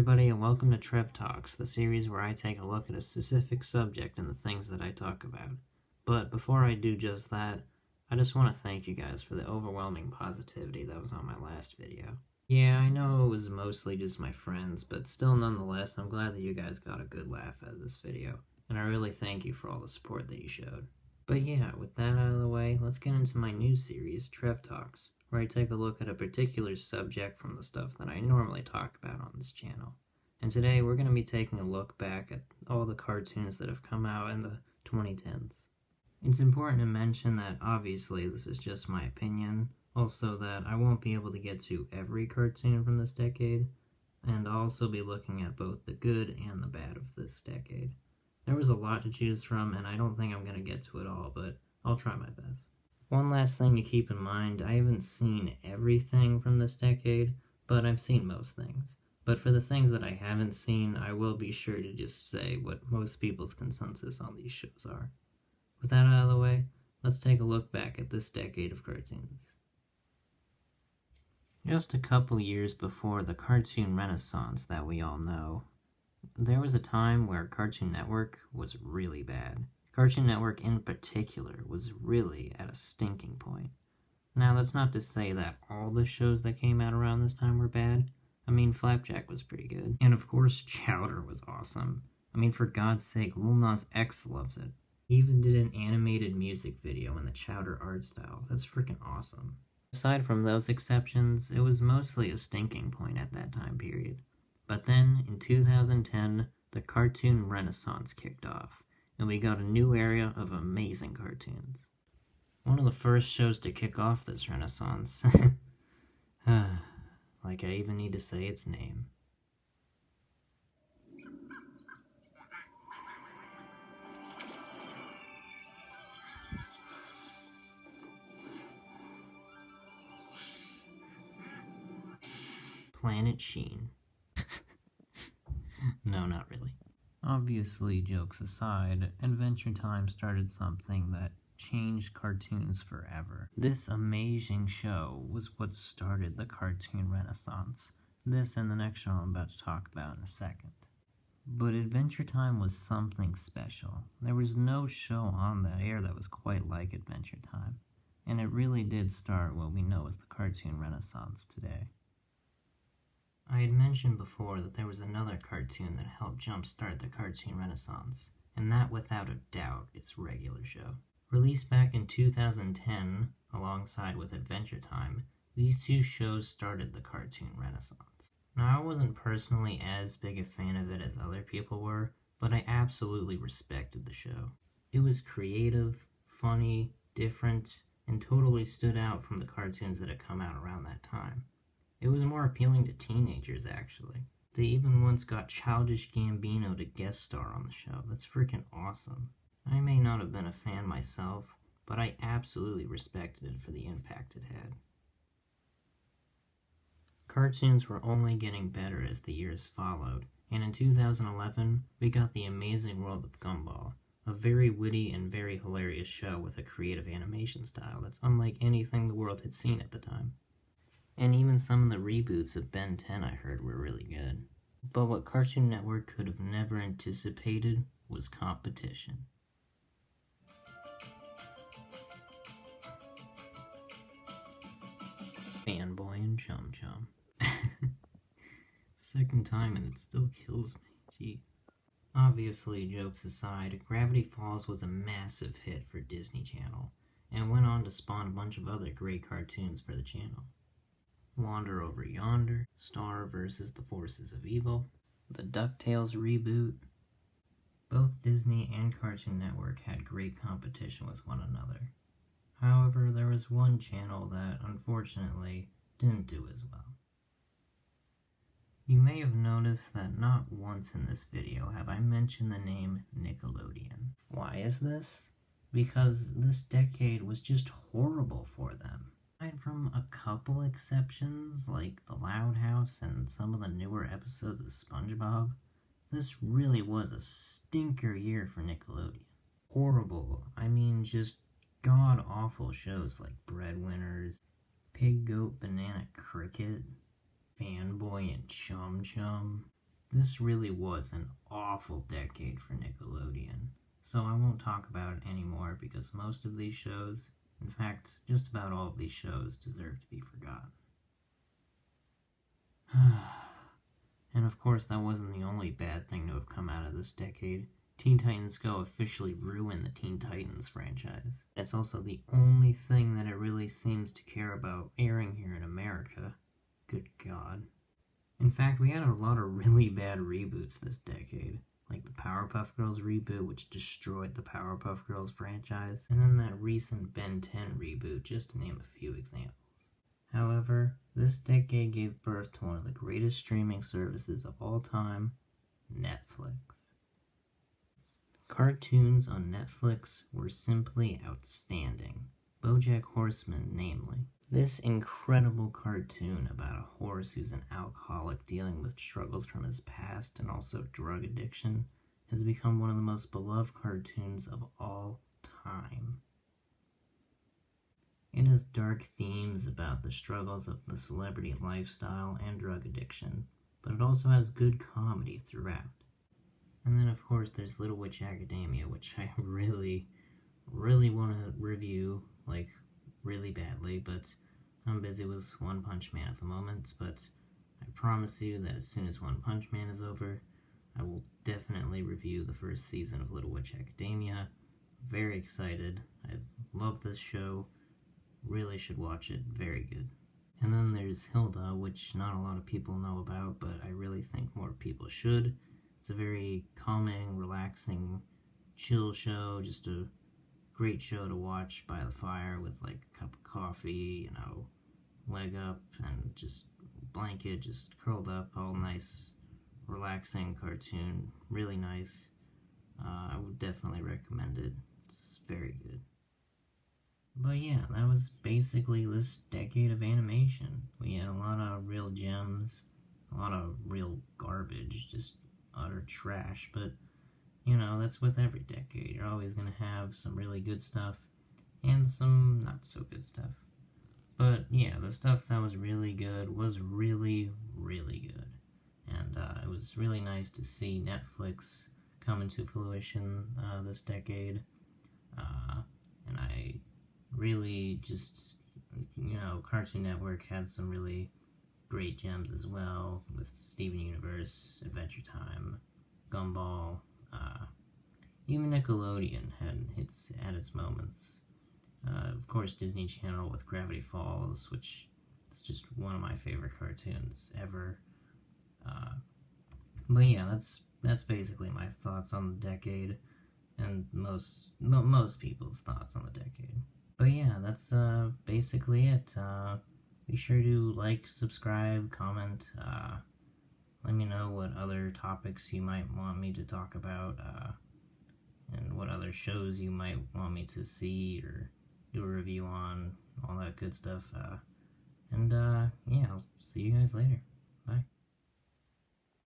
everybody, and welcome to Trev Talks, the series where I take a look at a specific subject and the things that I talk about. But before I do just that, I just want to thank you guys for the overwhelming positivity that was on my last video. Yeah, I know it was mostly just my friends, but still nonetheless, I'm glad that you guys got a good laugh out of this video, and I really thank you for all the support that you showed. But yeah, with that out of the way, let's get into my new series, Trev Talks, where I take a look at a particular subject from the stuff that I normally talk about on this channel. And today we're going to be taking a look back at all the cartoons that have come out in the 2010s. It's important to mention that obviously this is just my opinion, also that I won't be able to get to every cartoon from this decade, and I'll also be looking at both the good and the bad of this decade. There was a lot to choose from, and I don't think I'm going to get to it all, but I'll try my best. One last thing to keep in mind, I haven't seen everything from this decade, but I've seen most things. But for the things that I haven't seen, I will be sure to just say what most people's consensus on these shows are. With that out of the way, let's take a look back at this decade of cartoons. Just a couple years before the cartoon renaissance that we all know, there was a time where Cartoon Network was really bad. Cartoon Network in particular was really at a stinking point. Now, that's not to say that all the shows that came out around this time were bad. I mean, Flapjack was pretty good. And of course, Chowder was awesome. I mean, for God's sake, Lil Nas X loves it. He even did an animated music video in the Chowder art style. That's freaking awesome. Aside from those exceptions, it was mostly a stinking point at that time period. But then, in 2010, the cartoon renaissance kicked off, and we got a new era of amazing cartoons. One of the first shows to kick off this renaissance, like I even need to say its name. Planet Sheen. No, not really. Obviously, jokes aside, Adventure Time started something that changed cartoons forever. This amazing show was what started the cartoon renaissance. This and the next show I'm about to talk about in a second. But Adventure Time was something special. There was no show on the air that was quite like Adventure Time, and it really did start what we know as the cartoon renaissance today. I had mentioned before that there was another cartoon that helped jumpstart the cartoon renaissance, and that without a doubt is Regular Show. Released back in 2010, alongside with Adventure Time, these two shows started the cartoon renaissance. Now, I wasn't personally as big a fan of it as other people were, but I absolutely respected the show. It was creative, funny, different, and totally stood out from the cartoons that had come out around that time. It was more appealing to teenagers, actually. They even once got Childish Gambino to guest star on the show. That's freaking awesome. I may not have been a fan myself, but I absolutely respected it for the impact it had. Cartoons were only getting better as the years followed, and in 2011, we got The Amazing World of Gumball, a very witty and very hilarious show with a creative animation style that's unlike anything the world had seen at the time. And even some of the reboots of Ben 10 I heard were really good. But what Cartoon Network could have never anticipated was competition. Fanboy and Chum Chum. Second time and it still kills me. Gee. Obviously, jokes aside, Gravity Falls was a massive hit for Disney Channel, and went on to spawn a bunch of other great cartoons for the channel. Wander Over Yonder, Star vs. the Forces of Evil, the DuckTales reboot. Both Disney and Cartoon Network had great competition with one another. However, there was one channel that, unfortunately, didn't do as well. You may have noticed that not once in this video have I mentioned the name Nickelodeon. Why is this? Because this decade was just horrible for them. Aside from a couple exceptions, like The Loud House and some of the newer episodes of SpongeBob, this really was a stinker year for Nickelodeon. Horrible, I mean just god-awful shows like Breadwinners, Pig Goat Banana Cricket, Fanboy and Chum Chum. this really was an awful decade for Nickelodeon. So I won't talk about it anymore because most of these shows, in fact, just about all of these shows, deserve to be forgotten. And of course, that wasn't the only bad thing to have come out of this decade. Teen Titans Go officially ruined the Teen Titans franchise. It's also the only thing that it really seems to care about airing here in America. Good God. In fact, we had a lot of really bad reboots this decade. Like the Powerpuff Girls reboot, which destroyed the Powerpuff Girls franchise, and then that recent Ben 10 reboot, just to name a few examples. However, this decade gave birth to one of the greatest streaming services of all time, Netflix. Cartoons on Netflix were simply outstanding. BoJack Horseman, namely. This incredible cartoon about a horse who's an alcoholic dealing with struggles from his past and also drug addiction has become one of the most beloved cartoons of all time. It has dark themes about the struggles of the celebrity lifestyle and drug addiction, but it also has good comedy throughout. And then of course there's Little Witch Academia, which I really want to review, like, really badly, but I'm busy with One Punch Man at the moment, but I promise you that as soon as One Punch Man is over, I will definitely review the first season of Little Witch Academia. Very excited. I love this show. Really should watch it. Very good. And then there's Hilda, which not a lot of people know about, but I really think more people should. It's a very calming, relaxing, chill show, just a great show to watch by the fire with like a cup of coffee, leg up and just blanket, just curled up, all nice, relaxing cartoon, really nice. I would definitely recommend it. It's very good. But yeah, that was basically this decade of animation. We had a lot of real gems, a lot of real garbage, just utter trash, but that's with every decade. You're always going to have some really good stuff and some not so good stuff. But yeah, the stuff that was really good was really, really good. And it was really nice to see Netflix come into fruition this decade. And I really just, Cartoon Network had some really great gems as well, with Steven Universe, Adventure Time, Gumball. Even Nickelodeon had its moments. Of course, Disney Channel with Gravity Falls, which is just one of my favorite cartoons ever. But yeah, that's basically my thoughts on the decade, and most people's thoughts on the decade. But yeah, that's basically it. Be sure to like, subscribe, comment. Let me know what other topics you might want me to talk about, and what other shows you might want me to see or do a review on, all that good stuff. And yeah, I'll see you guys later. Bye.